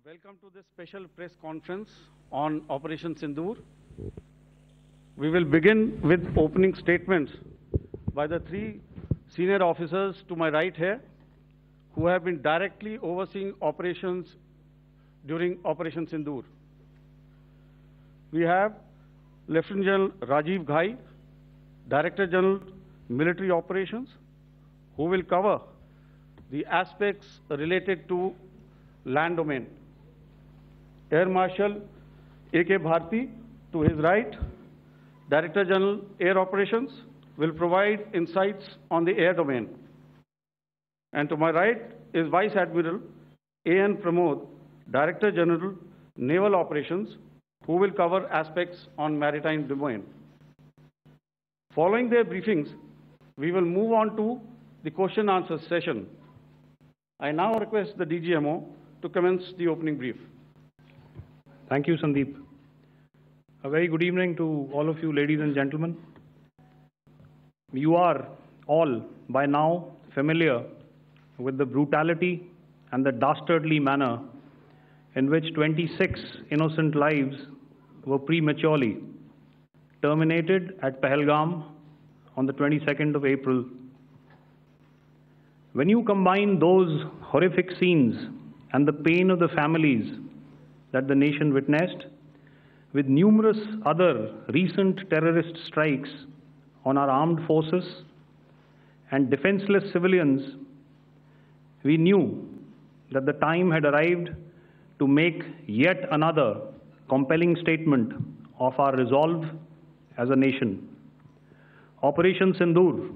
Welcome to this special press conference on Operation Sindoor. We will begin with opening statements by the three senior officers to my right here, who have been directly overseeing operations during Operation Sindoor. We have Lieutenant General Rajiv Ghai, Director General Military Operations, who will cover the aspects related to land domain. Air Marshal A.K. Bharti, to his right, Director General Air Operations, will provide insights on the air domain. And to my right is Vice Admiral A.N. Pramod, Director General Naval Operations, who will cover aspects on maritime domain. Following their briefings, we will move on to the question and answer session. I now request the Dgmo to commence the opening brief. Thank you, Sandeep. A very good evening to all of you, ladies and gentlemen. You are all by now familiar with the brutality and the dastardly manner in which 26 innocent lives were prematurely terminated at Pahalgam on the 22nd of April. When you combine those horrific scenes and the pain of the families that the nation witnessed with numerous other recent terrorist strikes on our armed forces and defenseless civilians, we knew that the time had arrived to make yet another compelling statement of our resolve as a nation. Operation Sindoor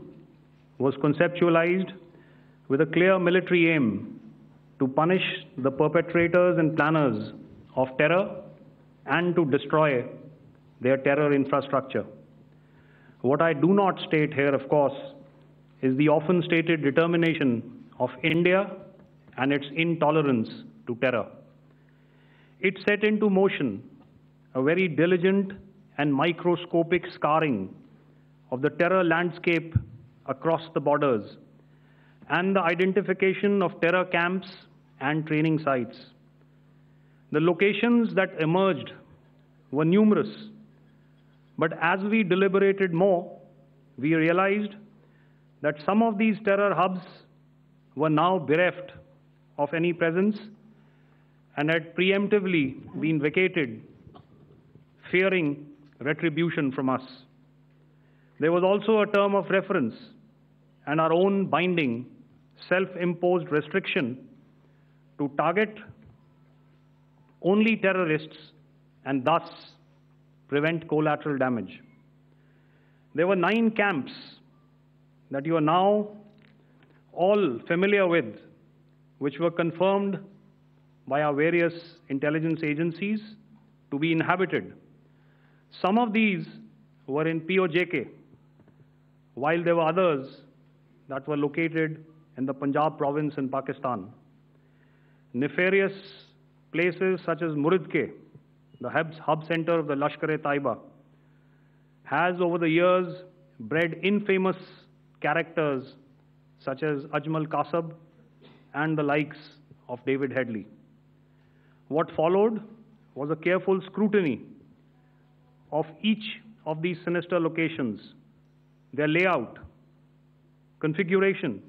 was conceptualized with a clear military aim to punish the perpetrators and planners of terror and to destroy their terror infrastructure. What I do not state here, of course, is the often stated determination of India and its intolerance to terror. It set into motion a very diligent and microscopic scarring of the terror landscape across the borders and the identification of terror camps and training sites. The locations that emerged were numerous, but as we deliberated more, we realized that some of these terror hubs were now bereft of any presence and had preemptively been vacated, fearing retribution from us. There was also a term of reference and our own binding, self-imposed restriction to target only terrorists and thus prevent collateral damage. There were 9 camps that you are now all familiar with, which were confirmed by our various intelligence agencies to be inhabited. Some of these were in POJK, while there were others that were located in the Punjab province in Pakistan. Nefarious places such as Muridke, the hub center of the Lashkar-e-Taiba, has over the years bred infamous characters such as Ajmal Kasab and the likes of David Headley. What followed was a careful scrutiny of each of these sinister locations, their layout, configuration,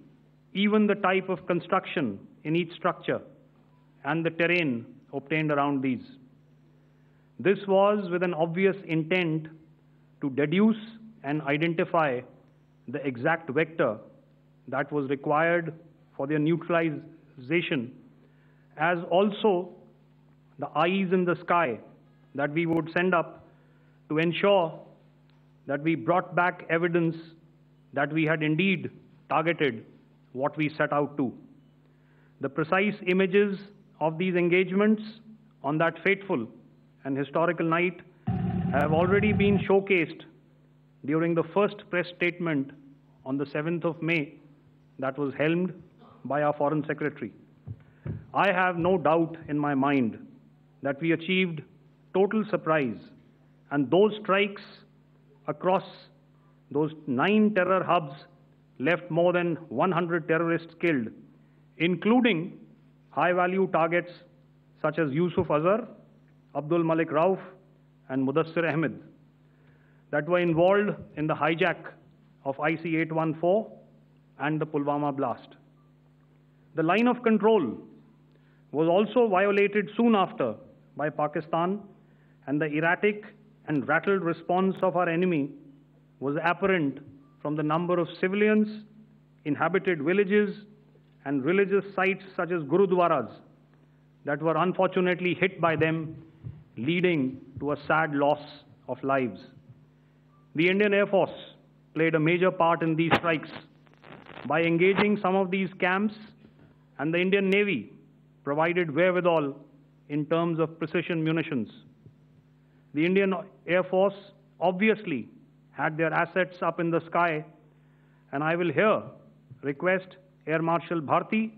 even the type of construction in each structure, and the terrain obtained around these. This was with an obvious intent to deduce and identify the exact vector that was required for their neutralization, as also the eyes in the sky that we would send up to ensure that we brought back evidence that we had indeed targeted what we set out to. The precise images of these engagements on that fateful and historical night have already been showcased during the first press statement on the 7th of May that was helmed by our Foreign Secretary. I have no doubt in my mind that we achieved total surprise, and those strikes across those 9 terror hubs left more than 100 terrorists killed, including high-value targets such as Yusuf Azhar, Abdul Malik Rauf, and Mudassir Ahmed that were involved in the hijack of IC-814 and the Pulwama blast. The line of control was also violated soon after by Pakistan, and the erratic and rattled response of our enemy was apparent from the number of civilians, inhabited villages, and religious sites such as Gurudwaras that were unfortunately hit by them, leading to a sad loss of lives. The Indian Air Force played a major part in these strikes by engaging some of these camps, and the Indian Navy provided wherewithal in terms of precision munitions. The Indian Air Force obviously had their assets up in the sky, and I will here request Air Marshal Bharti,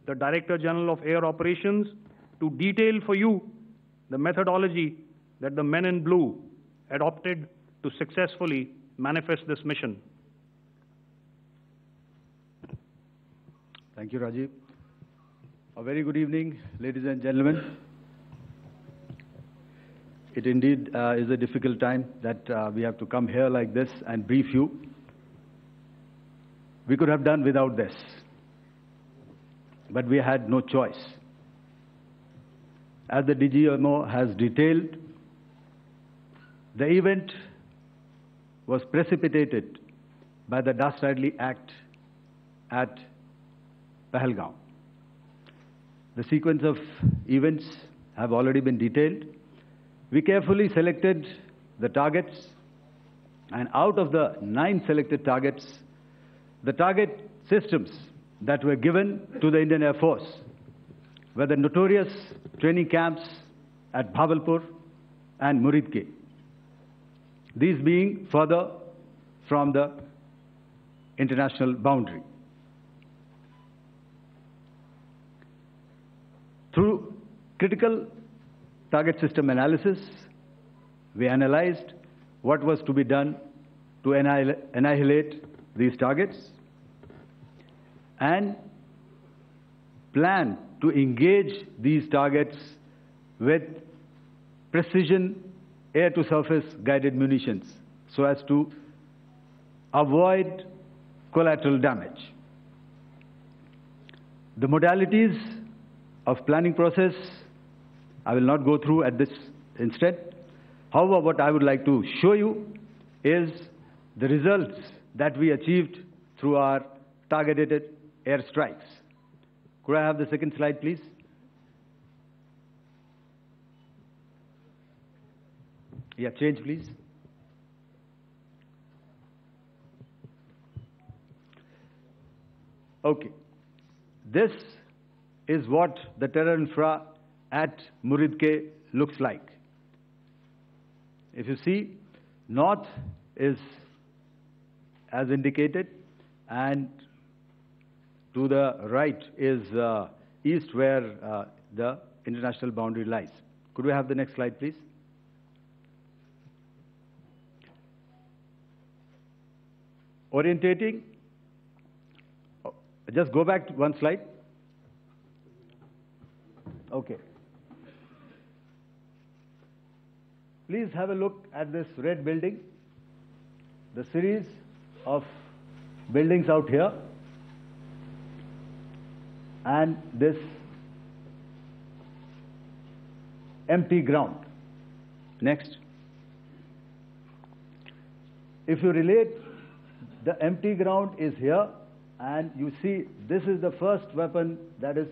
the Director General of Air Operations, to detail for you the methodology that the men in blue adopted to successfully manifest this mission. Thank you, Rajiv. A very good evening, ladies and gentlemen. It indeed is a difficult time that we have to come here like this and brief you. We could have done without this, but we had no choice. As the Dgmo has detailed, the event was precipitated by the dastardly act at Pahalgaon. The sequence of events have already been detailed. We carefully selected the targets, and out of the 9 selected targets, the target systems that were given to the Indian Air Force were the notorious training camps at Bhavalpur and Muridke, these being further from the international boundary. Through critical target system analysis, we analyzed what was to be done to annihilate these targets and plan to engage these targets with precision air-to-surface guided munitions so as to avoid collateral damage. The modalities of planning process I will not go through at this instant. However, what I would like to show you is the results that we achieved through our targeted airstrikes. Could I have the second slide, please? Yeah, change, please. Okay. This is what the terror infra at Muridke looks like. If you see, north is as indicated, and to the right is east, where the international boundary lies. Could we have the next slide, please? Orientating. Just go back to one slide. Okay. Please have a look at this red building, the series of buildings out here, and this empty ground. Next. If you relate, the empty ground is here, and you see this is the first weapon that is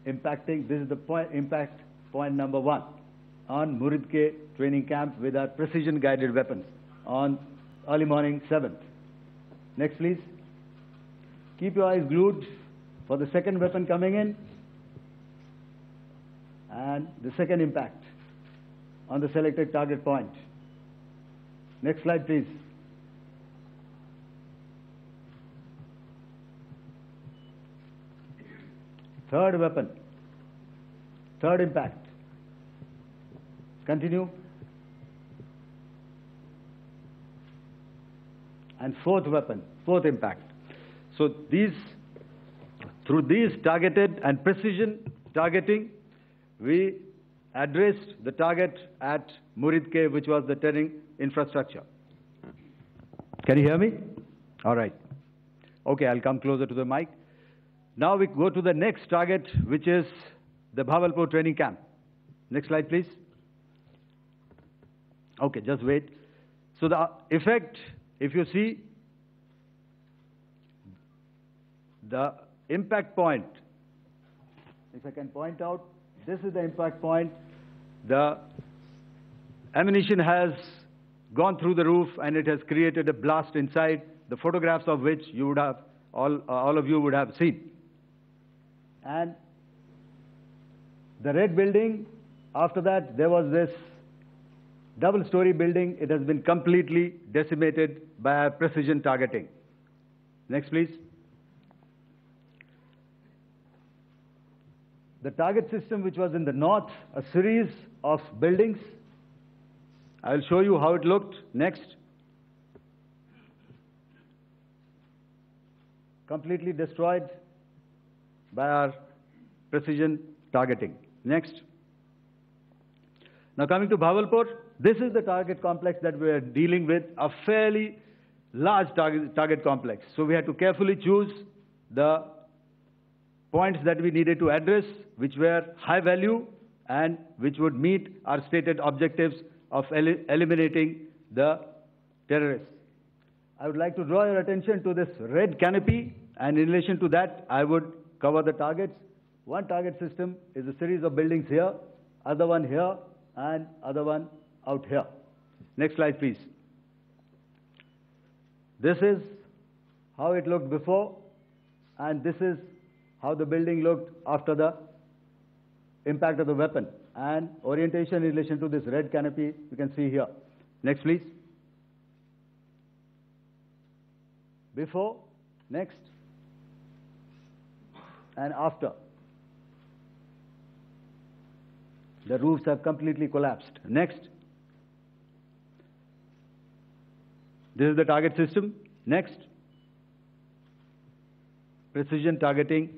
impacting. This is the impact point number 1 on Muridke training camp with our precision guided weapons on early morning 7th. Next, please. Keep your eyes glued for the second weapon coming in and the second impact on the selected target point. Next slide, please. Third weapon, third impact. Continue. And fourth weapon, fourth impact. So these, through these targeted and precision targeting, we addressed the target at Murid Cave, which was the terrain infrastructure. Can you hear me? All right. Okay, I'll come closer to the mic. Now we go to the next target, which is the Bhavalpur training camp. Next slide, please. Okay, just wait. So the effect, if you see, the impact point, if I can point out, this is the impact point. The ammunition has gone through the roof and it has created a blast inside, the photographs of which you would have, all of you would have seen. And the red building, after that, there was this double-story building. It has been completely decimated by our precision targeting. Next, please. The target system, which was in the north, a series of buildings. I will show you how it looked. Next. Completely destroyed by our precision targeting. Next. Now coming to Bhavalpur, this is the target complex that we are dealing with, a fairly large target complex. So we had to carefully choose the points that we needed to address, which were high value and which would meet our stated objectives of eliminating the terrorists. I would like to draw your attention to this red canopy, and in relation to that, I would cover the targets. One target system is a series of buildings here, other one here, and other one out here. Next slide, please. This is how it looked before, and this is how the building looked after the impact of the weapon. And orientation in relation to this red canopy, you can see here. Next, please. Before, next, and after. The roofs have completely collapsed. Next. This is the target system. Next. Precision targeting,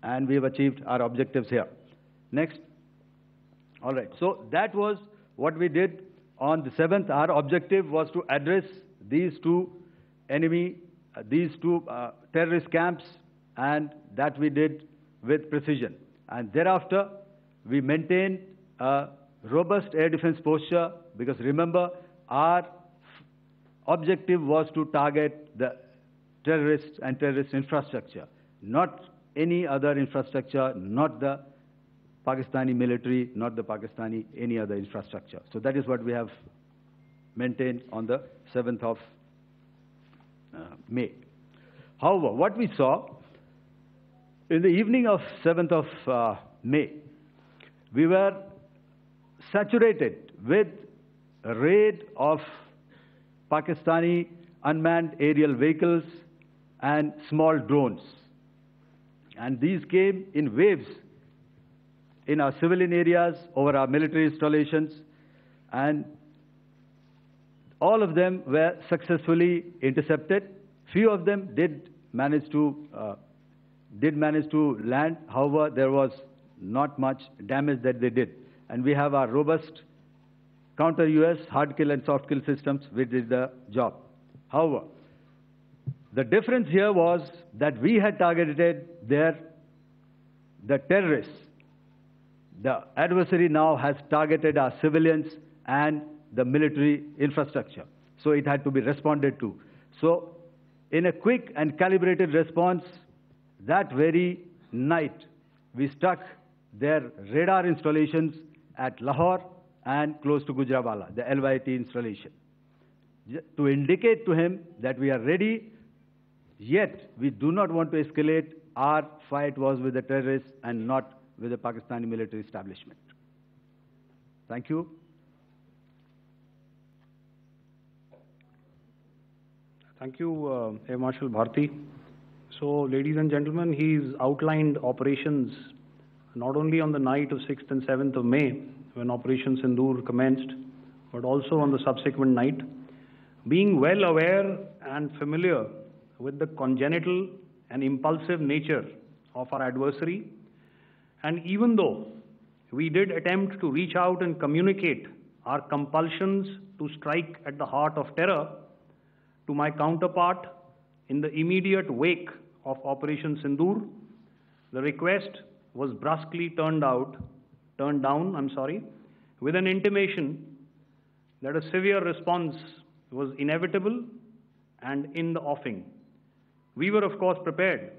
and we have achieved our objectives here. Next. All right. So that was what we did on the 7th. Our objective was to address these two terrorist camps, and that we did with precision. And thereafter, we maintained a robust air defense posture, because remember, our objective was to target the terrorists and terrorist infrastructure, not any other infrastructure, not the Pakistani military, not the Pakistani any other infrastructure. So that is what we have maintained on the 7th of May. However, what we saw in the evening of 7th of May, we were saturated with a raid of Pakistani unmanned aerial vehicles and small drones. And these came in waves in our civilian areas, over our military installations, and all of them were successfully intercepted. Few of them did manage to land. However, there was not much damage that they did. And we have our robust counter-US hard kill and soft kill systems which did the job. However, the difference here was that we had targeted the terrorists. The adversary now has targeted our civilians and the military infrastructure. So it had to be responded to. So in a quick and calibrated response, that very night, we struck their radar installations at Lahore and close to Gujranwala, the LYT installation, to indicate to him that we are ready, yet we do not want to escalate. Our fight was with the terrorists and not with the Pakistani military establishment. Thank you. Thank you, Air Marshal Bharti. So, ladies and gentlemen, he's outlined operations not only on the night of 6th and 7th of May, when Operation Sindoor commenced, but also on the subsequent night. Being well aware and familiar with the congenital and impulsive nature of our adversary, and even though we did attempt to reach out and communicate our compulsions to strike at the heart of terror to my counterpart in the immediate wake of Operation Sindoor. The request was brusquely turned down, with an intimation that a severe response was inevitable and in the offing. We were, of course, prepared.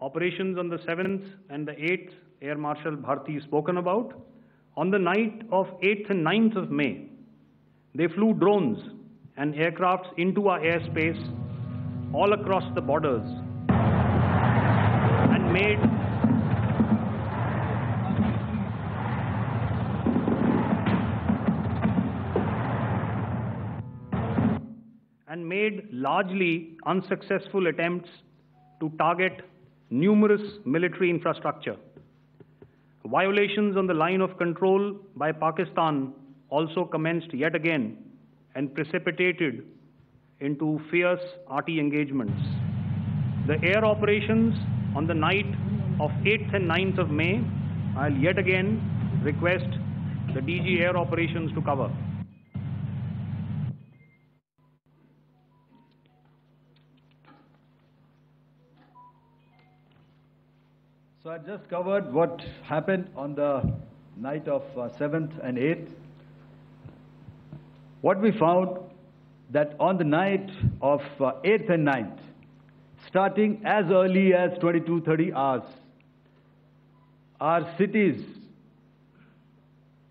Operations on the 7th and the 8th, Air Marshal Bharti spoken about. On the night of 8th and 9th of May, they flew drones and aircrafts into our airspace all across the borders and made largely unsuccessful attempts to target numerous military infrastructure. Violations on the line of control by Pakistan also commenced yet again and precipitated into fierce arty engagements. The air operations on the night of 8th and 9th of May, I'll yet again request the DG Air Operations to cover. So I just covered what happened on the night of 7th and 8th. What we found that on the night of 8th and 9th, starting as early as 22:30 hours, our cities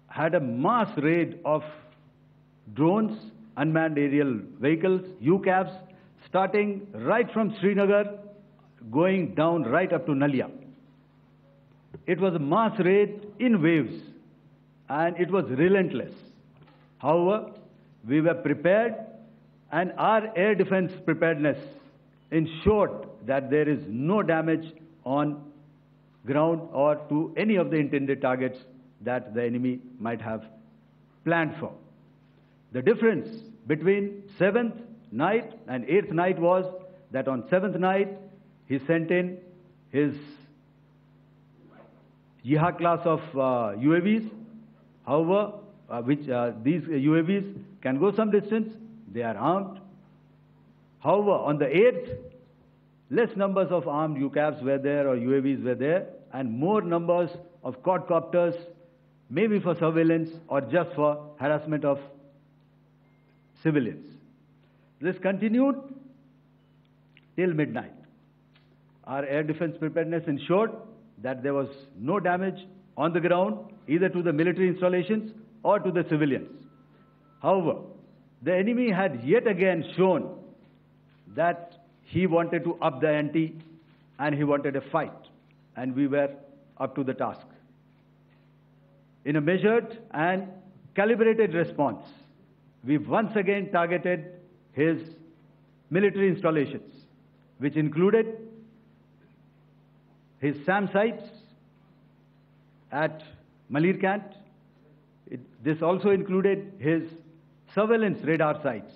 had a mass raid of drones, unmanned aerial vehicles, UCAVs, starting right from Srinagar, going down right up to Nalia. It was a mass raid in waves, and it was relentless. However, we were prepared, and our air defense preparedness ensured that there is no damage on ground or to any of the intended targets that the enemy might have planned for. The difference between 7th night and 8th night was that on 7th night, he sent in his Yiha class of UAVs, however, these UAVs can go some distance, they are armed. However, on the 8th, less numbers of armed UCAVs were there or UAVs were there, and more numbers of quadcopters, maybe for surveillance or just for harassment of civilians. This continued till midnight. Our air defense preparedness ensured that there was no damage on the ground, either to the military installations or to the civilians. However, the enemy had yet again shown that he wanted to up the ante and he wanted a fight, and we were up to the task. In a measured and calibrated response, we once again targeted his military installations, which included his SAM sites at Malirkant. This also included his surveillance radar sites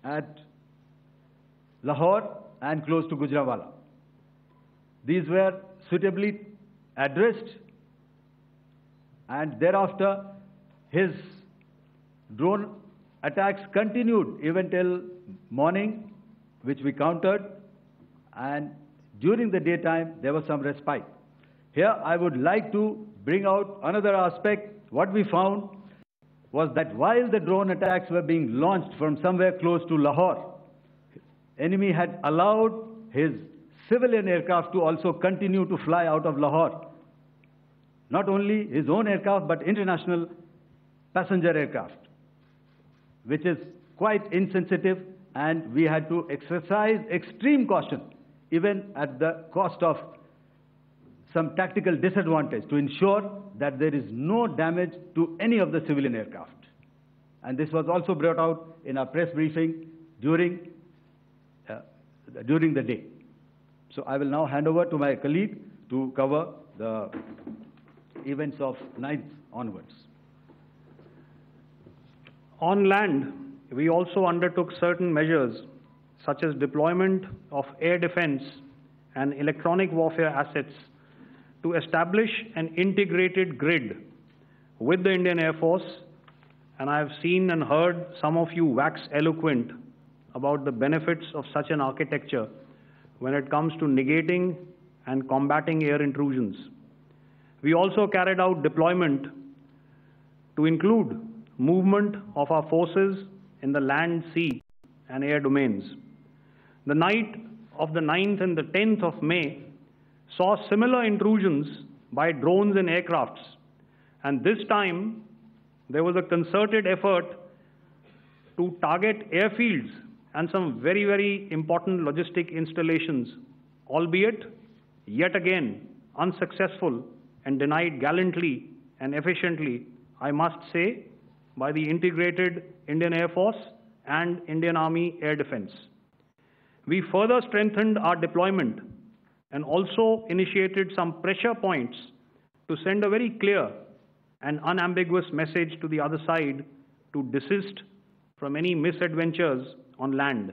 at Lahore and close to Gujranwala. These were suitably addressed, and thereafter his drone attacks continued even till morning, which we countered, and during the daytime there was some respite. Here I would like to bring out another aspect. What we found was that while the drone attacks were being launched from somewhere close to Lahore, enemy had allowed his civilian aircraft to also continue to fly out of Lahore. Not only his own aircraft, but international passenger aircraft, which is quite insensitive, and we had to exercise extreme caution, even at the cost of some tactical disadvantage, to ensure that there is no damage to any of the civilian aircraft. And this was also brought out in our press briefing during the day. So I will now hand over to my colleague to cover the events of 9th onwards. On land, we also undertook certain measures such as deployment of air defense and electronic warfare assets to establish an integrated grid with the Indian Air Force, and I have seen and heard some of you wax eloquent about the benefits of such an architecture when it comes to negating and combating air intrusions. We also carried out deployment to include movement of our forces in the land, sea, and air domains. The night of the 9th and the 10th of May saw similar intrusions by drones and aircrafts, and this time there was a concerted effort to target airfields and some very, very important logistic installations, albeit yet again unsuccessful and denied gallantly and efficiently, I must say, by the integrated Indian Air Force and Indian Army Air Defense. We further strengthened our deployment and also initiated some pressure points to send a very clear and unambiguous message to the other side to desist from any misadventures on land.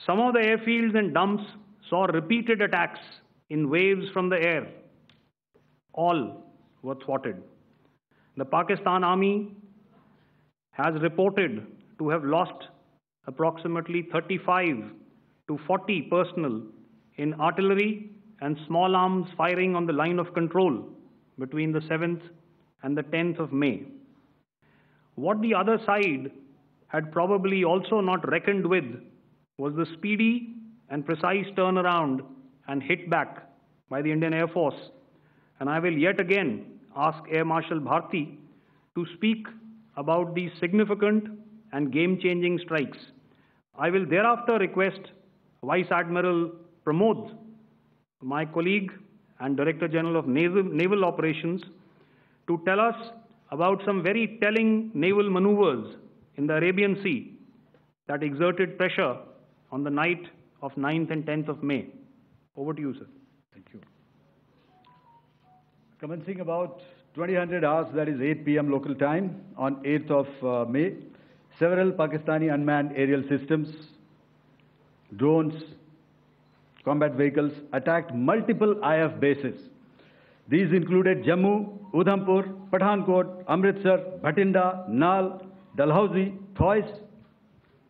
Some of the airfields and dumps saw repeated attacks in waves from the air. All were thwarted. The Pakistan Army has reported to have lost approximately 35 to 40 personnel in artillery and small arms firing on the line of control between the 7th and the 10th of May. What the other side had probably also not reckoned with was the speedy and precise turnaround and hit back by the Indian Air Force. And I will yet again ask Air Marshal Bharti to speak about these significant and game-changing strikes. I will thereafter request Vice Admiral Pramod, my colleague and Director General of Naval Operations, to tell us about some very telling naval maneuvers in the Arabian Sea that exerted pressure on the night of 9th and 10th of May. Over to you, sir. Thank you. Commencing about 2000 hours, that is 8 p.m. local time, on 8th of May, several Pakistani unmanned aerial systems, drones, combat vehicles attacked multiple IF bases. These included Jammu, Udhampur, Pathankot, Amritsar, Bhatinda, Nal, Dalhousie, Thois,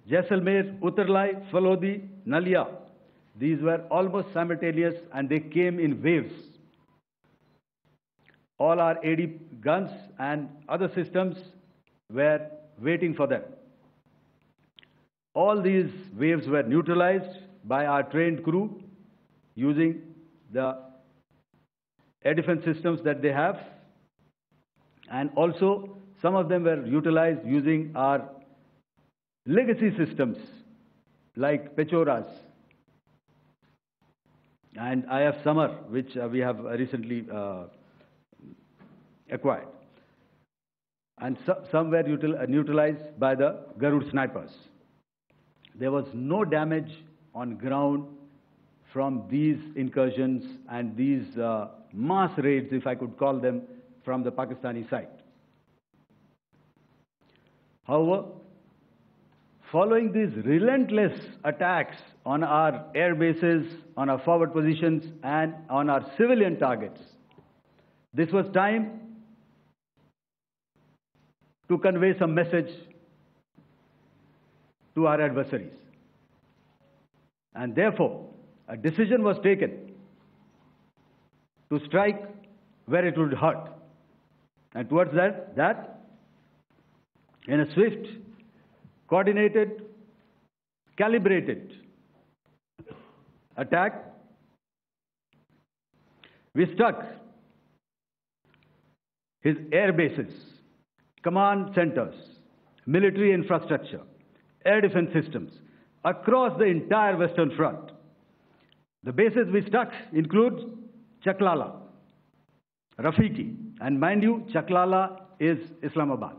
Jaisalmer, Uttarlai, Falodi, Nalia. These were almost simultaneous and they came in waves. All our AD guns and other systems were waiting for them. All these waves were neutralized by our trained crew using the air defense systems that they have, and also some of them were utilized using our legacy systems like Pechoras and IF Summer, which we have recently acquired. And some were neutralized by the Garud snipers. There was no damage on ground from these incursions and these mass raids, if I could call them, from the Pakistani side. However, following these relentless attacks on our air bases, on our forward positions, and on our civilian targets, this was time to convey some message to our adversaries. And therefore, a decision was taken to strike where it would hurt. And towards that, in a swift, coordinated, calibrated attack, we struck his air bases, command centers, military infrastructure, air defense systems across the entire Western Front. The bases we struck include Chaklala, Rafiki, and mind you, Chaklala is Islamabad,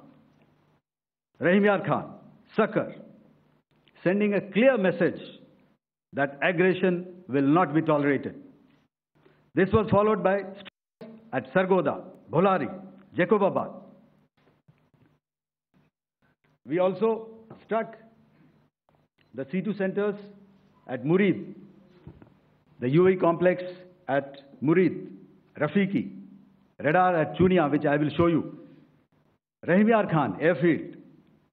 Rahim Yar Khan, Sakar, sending a clear message that aggression will not be tolerated. This was followed by strikes at Sargoda, Bholari, Jacobabad. We also struck the C2 centers at Murid, the UAE complex at Murid, Rafiki, radar at Chunia, which I will show you, Rahimyar Khan airfield,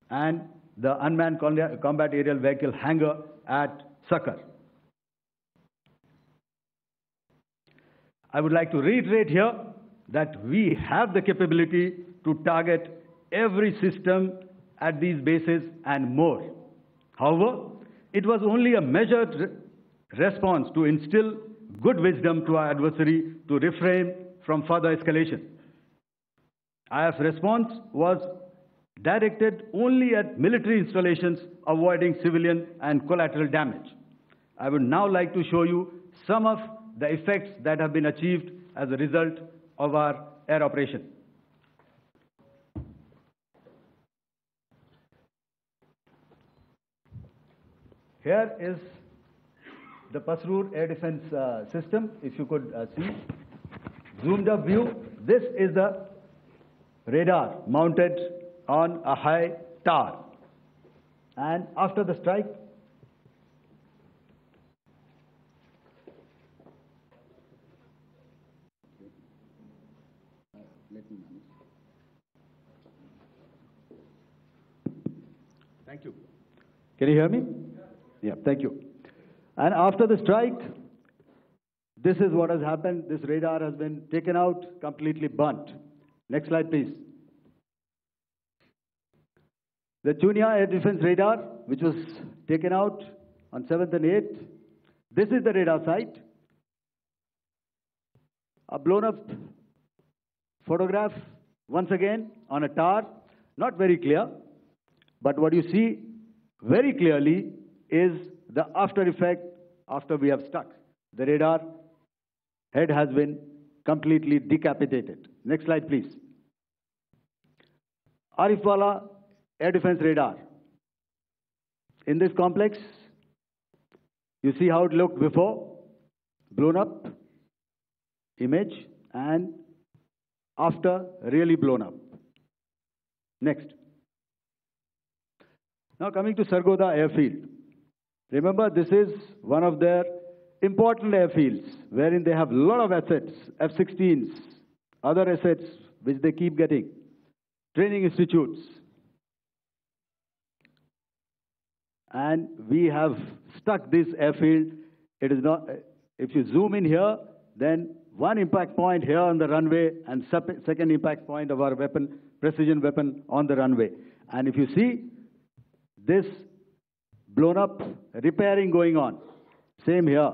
and the unmanned combat aerial vehicle hangar at Sakar. I would like to reiterate here that we have the capability to target every system at these bases and more. However, it was only a measured response to instill good wisdom to our adversary to refrain from further escalation. IF's response was directed only at military installations, avoiding civilian and collateral damage. I would now like to show you some of the effects that have been achieved as a result of our air operation. Here is the Pasrur air defense system, if you could see. Zoomed up view, this is the radar mounted on a high tower. And after the strike, thank you. Can you hear me? Yeah, thank you. And after the strike, this is what has happened. This radar has been taken out, completely burnt. Next slide, please. The Chunia air defense radar, which was taken out on 7th and 8th. This is the radar site. A blown up photograph, once again, on a tower. Not very clear, but what you see very clearly is the after effect after we have struck. The radar head has been completely decapitated. Next slide, please. Arifwala air defense radar. In this complex, you see how it looked before, blown up image, and after really blown up. Next. Now coming to Sargodha airfield. Remember, this is one of their important airfields wherein they have a lot of assets, F-16s, other assets which they keep getting, training institutes. And we have stuck this airfield. It is not, if you zoom in here, then one impact point here on the runway and second impact point of our weapon, precision weapon on the runway. And if you see this blown up, repairing going on. Same here.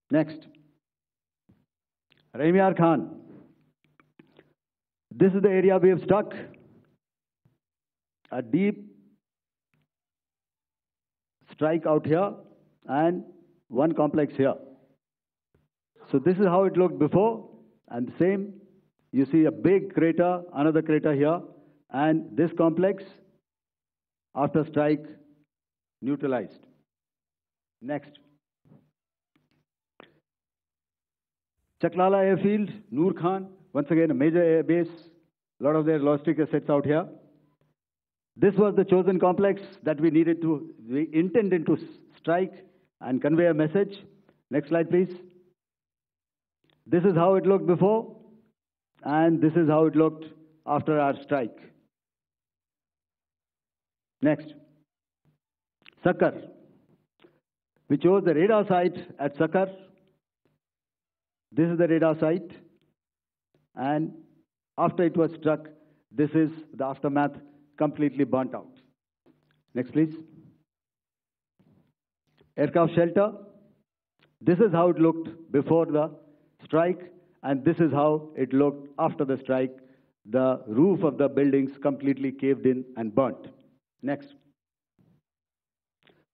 Next. Rahimyar Khan. This is the area we have struck. A deep strike out here and one complex here. So this is how it looked before, and same, you see a big crater, another crater here, and this complex after strike neutralized. Next. Chaklala airfield, Noor Khan, once again a major air base, a lot of their logistic assets out here. This was the chosen complex that we intended to strike and convey a message. Next slide, please. This is how it looked before, and this is how it looked after our strike. Next. Sakar. We chose the radar site at Sakar. This is the radar site, and after it was struck, this is the aftermath, completely burnt out. Next, please. Aircraft shelter. This is how it looked before the strike, and this is how it looked after the strike. The roof of the buildings completely caved in and burnt. Next.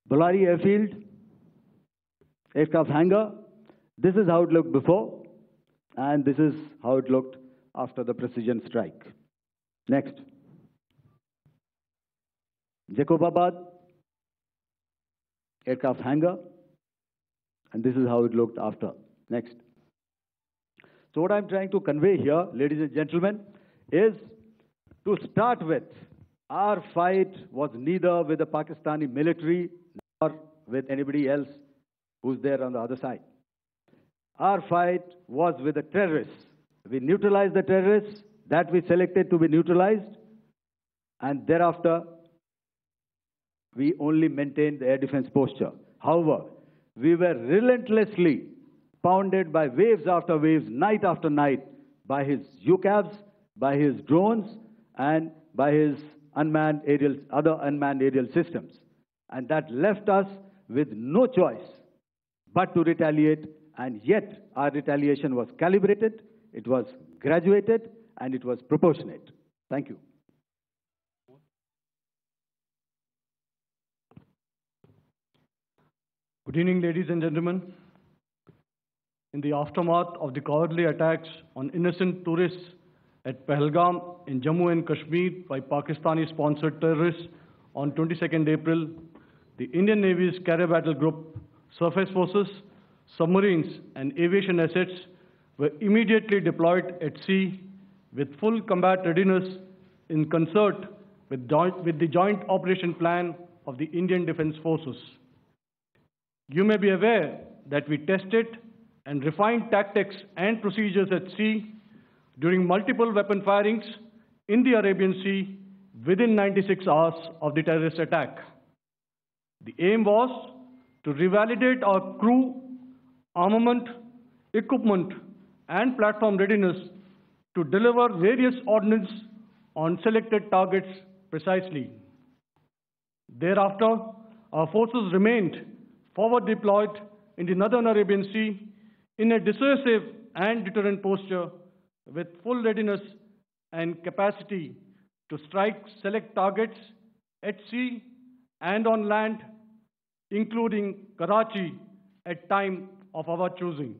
Bolari airfield, aircraft hangar. This is how it looked before, and this is how it looked after the precision strike. Next. Jacobabad, aircraft hangar, and this is how it looked after. Next. So what I'm trying to convey here, ladies and gentlemen, is to start with, our fight was neither with the Pakistani military nor with anybody else. who's there on the other side. Our fight was with the terrorists. We neutralized the terrorists that we selected to be neutralized, and thereafter, we only maintained the air defense posture. However, we were relentlessly pounded by waves after waves, night after night, by his UCAVs, by his drones, and by his other unmanned aerial systems. And that left us with no choice but to retaliate, and yet our retaliation was calibrated, it was graduated, and it was proportionate. Thank you. Good evening, ladies and gentlemen. In the aftermath of the cowardly attacks on innocent tourists at Pahalgam in Jammu and Kashmir by Pakistani-sponsored terrorists on 22nd April, the Indian Navy's Carrier Battle Group, surface forces, submarines, and aviation assets were immediately deployed at sea with full combat readiness in concert with the joint operation plan of the Indian Defence Forces. You may be aware that we tested and refined tactics and procedures at sea during multiple weapon firings in the Arabian Sea within 96 hours of the terrorist attack. The aim was to revalidate our crew, armament, equipment, and platform readiness to deliver various ordnance on selected targets precisely. Thereafter, our forces remained forward deployed in the Northern Arabian Sea in a dissuasive and deterrent posture with full readiness and capacity to strike select targets at sea and on land, including Karachi at time of our choosing.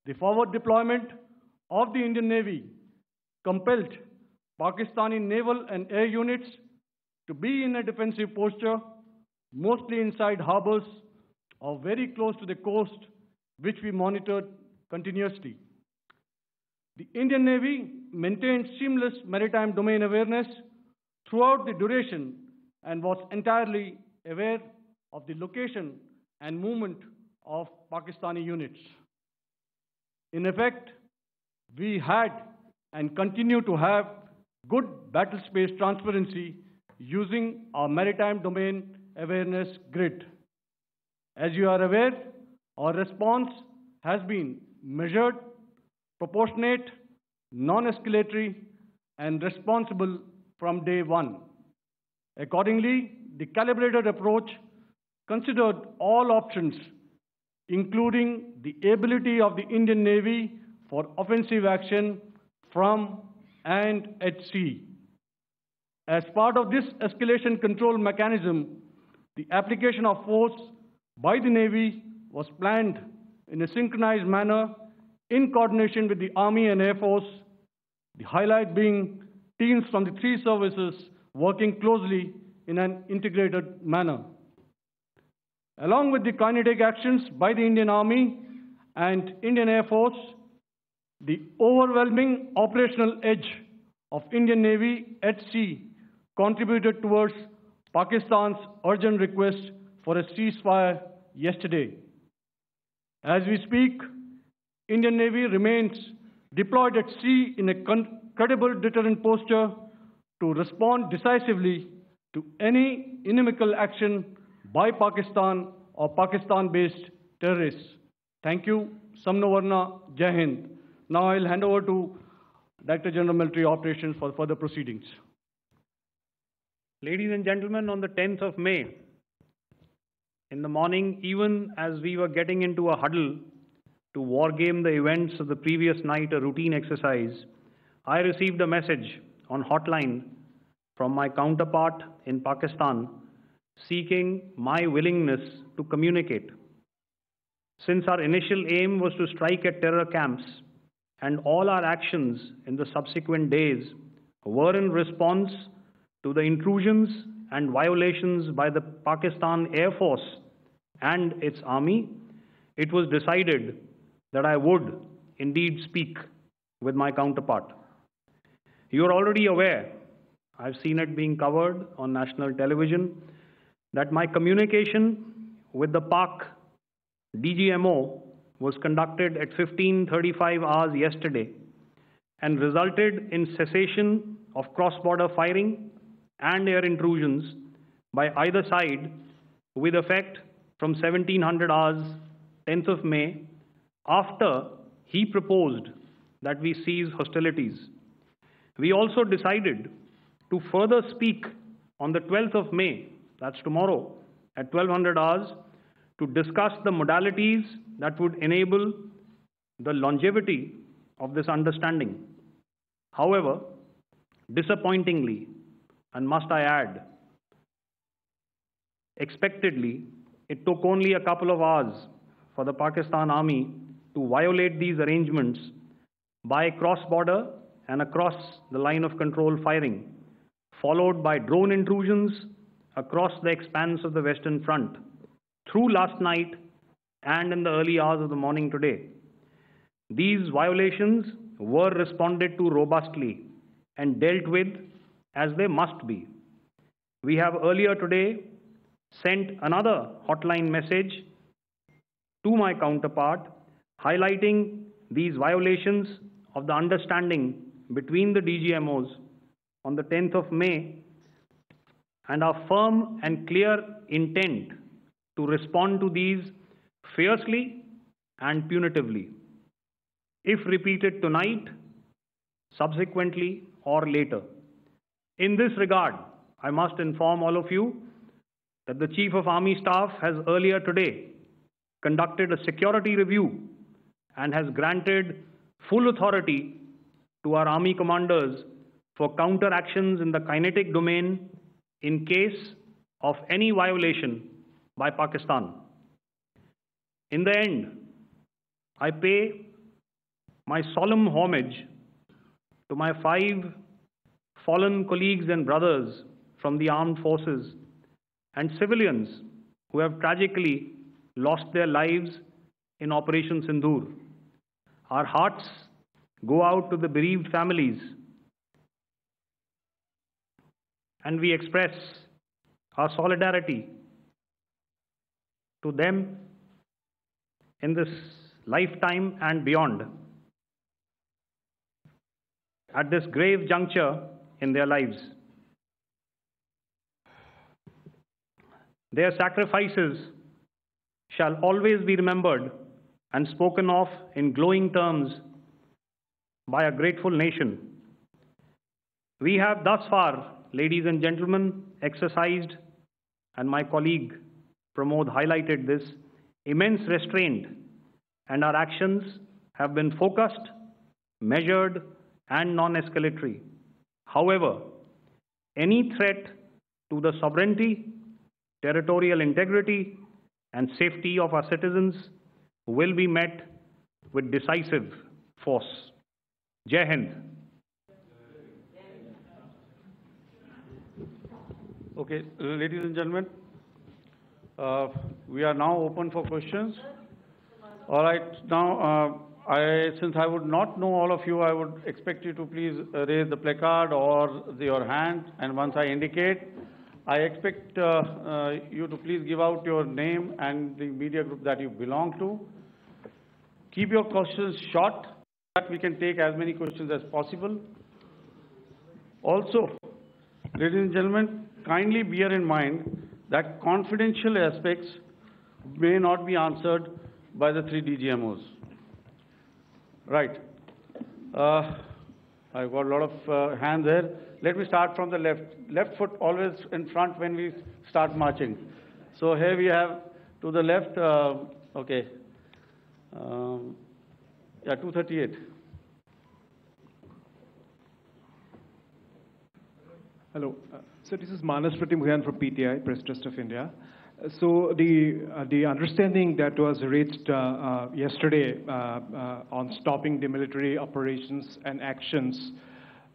The forward deployment of the Indian Navy compelled Pakistani naval and air units to be in a defensive posture, mostly inside harbors or very close to the coast, which we monitored continuously. The Indian Navy maintained seamless maritime domain awareness throughout the duration and was entirely aware of the location and movement of Pakistani units. In effect, we had and continue to have good battle space transparency using our maritime domain awareness grid. As you are aware, our response has been measured, proportionate, non-escalatory, and responsible from day one. Accordingly, the calibrated approach considered all options, including the ability of the Indian Navy for offensive action from and at sea. As part of this escalation control mechanism, the application of force by the Navy was planned in a synchronized manner in coordination with the Army and Air Force, the highlight being teams from the three services working closely in an integrated manner. Along with the kinetic actions by the Indian Army and Indian Air Force, the overwhelming operational edge of Indian Navy at sea contributed towards Pakistan's urgent request for a ceasefire yesterday. As we speak, Indian Navy remains deployed at sea in a credible deterrent posture to respond decisively to any inimical action by Pakistan or Pakistan-based terrorists. Thank you. Samno Varna, Jai Hind. Now I'll hand over to Director General Military Operations for further proceedings. Ladies and gentlemen, on the 10th of May, in the morning, even as we were getting into a huddle to wargame the events of the previous night, a routine exercise, I received a message on hotline from my counterpart in Pakistan seeking my willingness to communicate. Since our initial aim was to strike at terror camps, and all our actions in the subsequent days were in response to the intrusions and violations by the Pakistan Air Force and its army, it was decided that I would indeed speak with my counterpart. You are already aware, I've seen it being covered on national television, that my communication with the Pak Dgmo was conducted at 15:35 hours yesterday and resulted in cessation of cross-border firing and air intrusions by either side with effect from 1700 hours 10th of May after he proposed that we cease hostilities. We also decided to further speak on the 12th of May, that's tomorrow, at 1200 hours, to discuss the modalities that would enable the longevity of this understanding. However, disappointingly, and must I add, expectedly, it took only a couple of hours for the Pakistan Army to violate these arrangements by cross-border and across the line of control firing, followed by drone intrusions across the expanse of the Western Front through last night and in the early hours of the morning today. These violations were responded to robustly and dealt with as they must be. We have earlier today sent another hotline message to my counterpart highlighting these violations of the understanding between the DGMOs on the 10th of May and our firm and clear intent to respond to these fiercely and punitively, if repeated tonight, subsequently, or later. In this regard, I must inform all of you that the Chief of Army Staff has earlier today conducted a security review and has granted full authority to our Army commanders for counter-actions in the kinetic domain in case of any violation by Pakistan. In the end, I pay my solemn homage to my 5 fallen colleagues and brothers from the armed forces and civilians who have tragically lost their lives in Operation Sindoor. Our hearts go out to the bereaved families, and we express our solidarity to them in this lifetime and beyond, at this grave juncture in their lives. Their sacrifices shall always be remembered and spoken of in glowing terms by a grateful nation. We have thus far, ladies and gentlemen, exercised, and my colleague Pramod highlighted this, immense restraint, and our actions have been focused, measured, and non-escalatory. However, any threat to the sovereignty, territorial integrity, and safety of our citizens will be met with decisive force. Jai Hind. Okay, ladies and gentlemen, we are now open for questions. All right, now, since I would not know all of you, I would expect you to please raise the placard or your hand, and once I indicate, I expect you to please give out your name and the media group that you belong to. Keep your questions short, so that we can take as many questions as possible. Also, ladies and gentlemen, kindly bear in mind that confidential aspects may not be answered by the 3 DGMOs. Right. I've got a lot of hands there. Let me start from the left. Left foot always in front when we start marching. So here we have to the left, okay. Yeah, 238. Hello. So this is Manas Pratimugyan from PTI, Press Trust of India. So the understanding that was reached yesterday on stopping the military operations and actions,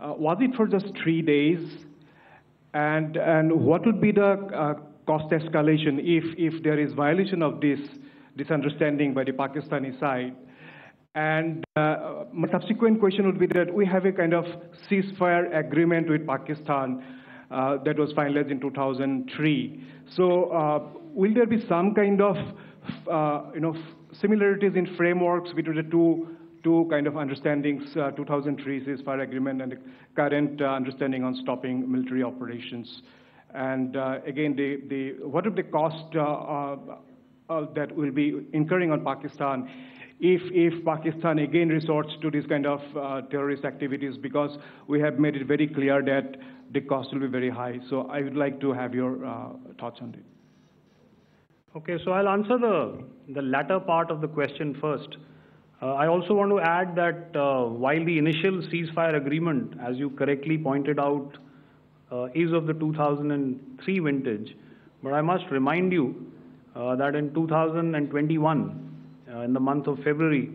was it for just 3 days? And what would be the cost escalation if there is violation of this understanding by the Pakistani side? And my subsequent question would be that we have a kind of ceasefire agreement with Pakistan that was finalized in 2003. So will there be some kind of similarities in frameworks between the two kind of understandings, 2003 ceasefire agreement and the current understanding on stopping military operations. And again, what are the costs that will be incurring on Pakistan if Pakistan again resorts to this kind of terrorist activities, because we have made it very clear that the cost will be very high. So I would like to have your thoughts on it. Okay, so I'll answer the latter part of the question first. I also want to add that while the initial ceasefire agreement, as you correctly pointed out, is of the 2003 vintage, but I must remind you that in 2021, in the month of February,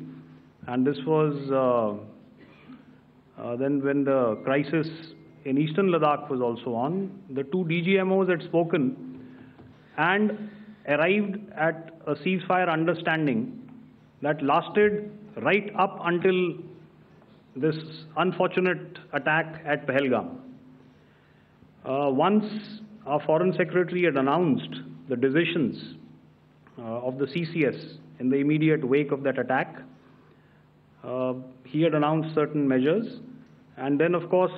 and this was then when the crisis in eastern Ladakh was also on, the two DGMOs had spoken and arrived at a ceasefire understanding that lasted right up until this unfortunate attack at Pahalgam. Once our Foreign Secretary had announced the decisions of the CCS in the immediate wake of that attack, he had announced certain measures, and then of course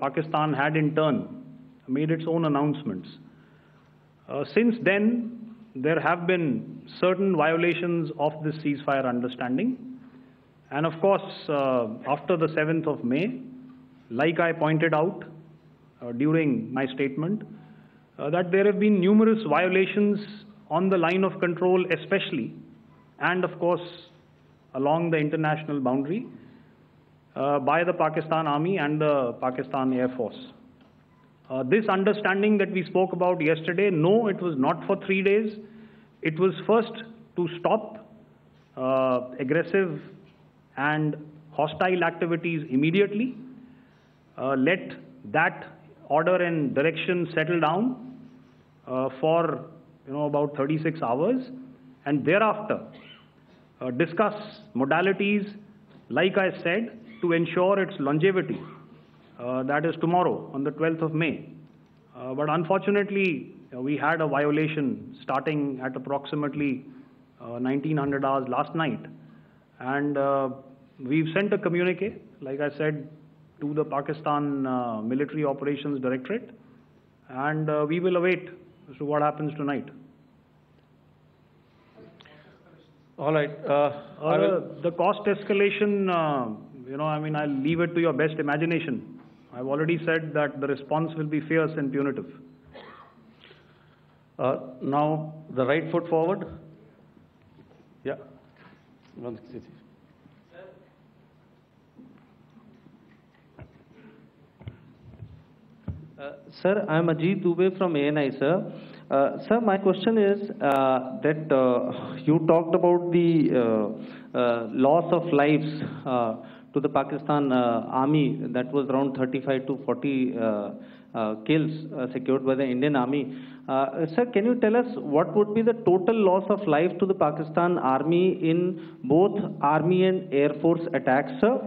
Pakistan had in turn made its own announcements. Since then, there have been certain violations of this ceasefire understanding, and of course after the 7th of May, like I pointed out during my statement, that there have been numerous violations on the line of control especially, and of course along the international boundary by the Pakistan Army and the Pakistan Air Force. This understanding that we spoke about yesterday, no, it was not for 3 days. It was first to stop aggressive and hostile activities immediately, let that order and direction settle down for about 36 hours, and thereafter discuss modalities, like I said, to ensure its longevity. That is tomorrow, on the 12th of May. But unfortunately, we had a violation starting at approximately 1900 hours last night. And we've sent a communique, like I said, to the Pakistan Military Operations Directorate. And we will await as to what happens tonight. All right. The cost escalation, I'll leave it to your best imagination. I've already said that the response will be fierce and punitive. Now, the right foot forward. Yeah. Sir, I'm Ajit Dubey from ANI, sir. Sir, my question is that you talked about the loss of lives to the Pakistan Army, that was around 35 to 40 kills secured by the Indian Army. Sir, can you tell us what would be the total loss of life to the Pakistan Army in both Army and Air Force attacks, sir?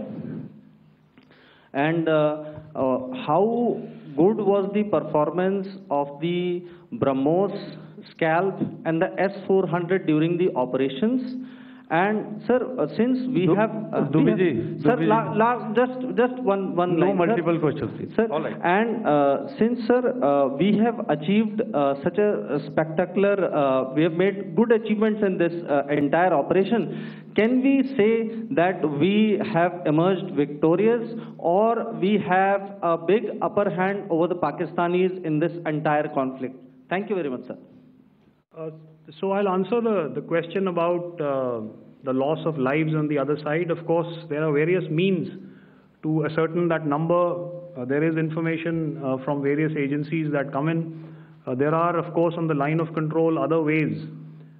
And how good was the performance of the BrahMos, Scalp and the S-400 during the operations? And sir, since we have just one line. No multiple questions, please. Sir, all right. And since sir, we have achieved such a spectacular, we have made good achievements in this entire operation. Can we say that we have emerged victorious, or we have a big upper hand over the Pakistanis in this entire conflict? Thank you very much, sir. So I'll answer the question about the loss of lives on the other side. Of course, there are various means to ascertain that number. There is information from various agencies that come in. There are, of course, on the line of control, other ways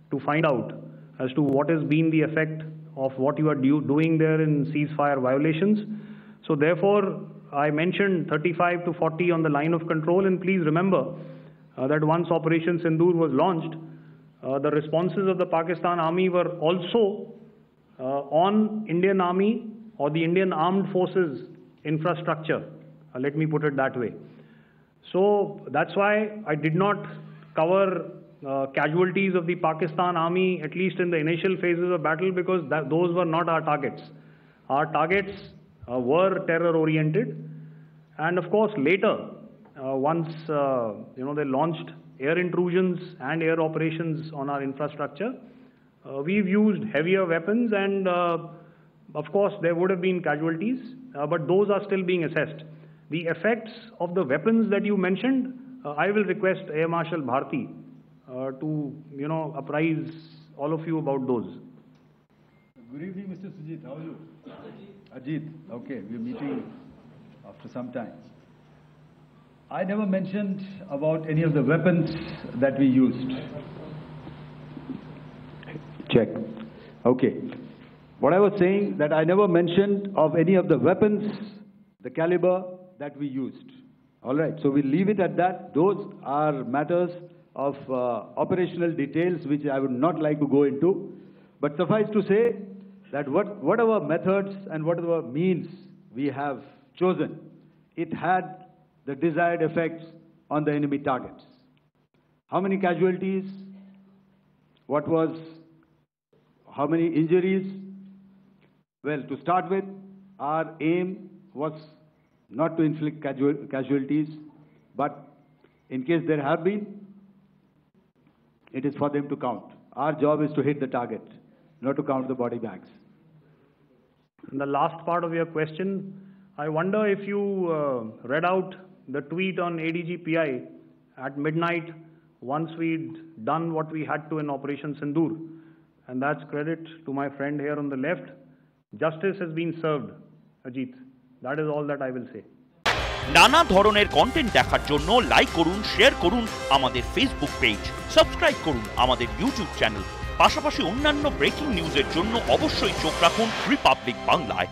to find out as to what has been the effect of what you are doing there in ceasefire violations. So therefore, I mentioned 35 to 40 on the line of control, and please remember that once Operation Sindoor was launched, the responses of the Pakistan Army were also on Indian Army or the Indian Armed Forces infrastructure. Let me put it that way. So that's why I did not cover casualties of the Pakistan army, at least in the initial phases of battle, because those were not our targets. Our targets were terror-oriented, and of course later, once they launched air intrusions and air operations on our infrastructure, we've used heavier weapons, and of course there would have been casualties, but those are still being assessed. The effects of the weapons that you mentioned, I will request Air Marshal Bharti to apprise all of you about those. Good evening, Mr. Sujit. How are you? Ajit. Okay, we're meeting after some time. I never mentioned about any of the weapons that we used. Check. Okay. What I was saying, that I never mentioned of any of the weapons, the caliber that we used. All right, so we'll leave it at that. Those are matters of operational details which I would not like to go into. But suffice to say that whatever methods and whatever means we have chosen, it had the desired effects on the enemy targets. How many casualties? How many injuries? Well, to start with, our aim was not to inflict casualties, but in case there have been, it is for them to count. Our job is to hit the target, not to count the body bags. And the last part of your question, I wonder if you read out the tweet on ADG-PI at midnight once we'd done what we had to in Operation Sindoor. And that's credit to my friend here on the left. Justice has been served, Ajit. That is all that I will say. নানা ধরনের content দেখার জন্য like করুন, share করুন আমাদের Facebook page, subscribe করুন আমাদের YouTube channel. পাশাপাশি অন্যান্য ব্রেকিং নিউজের জন্য অবশ্যই চোখ রাখুন রিপাবলিক বাংলায়।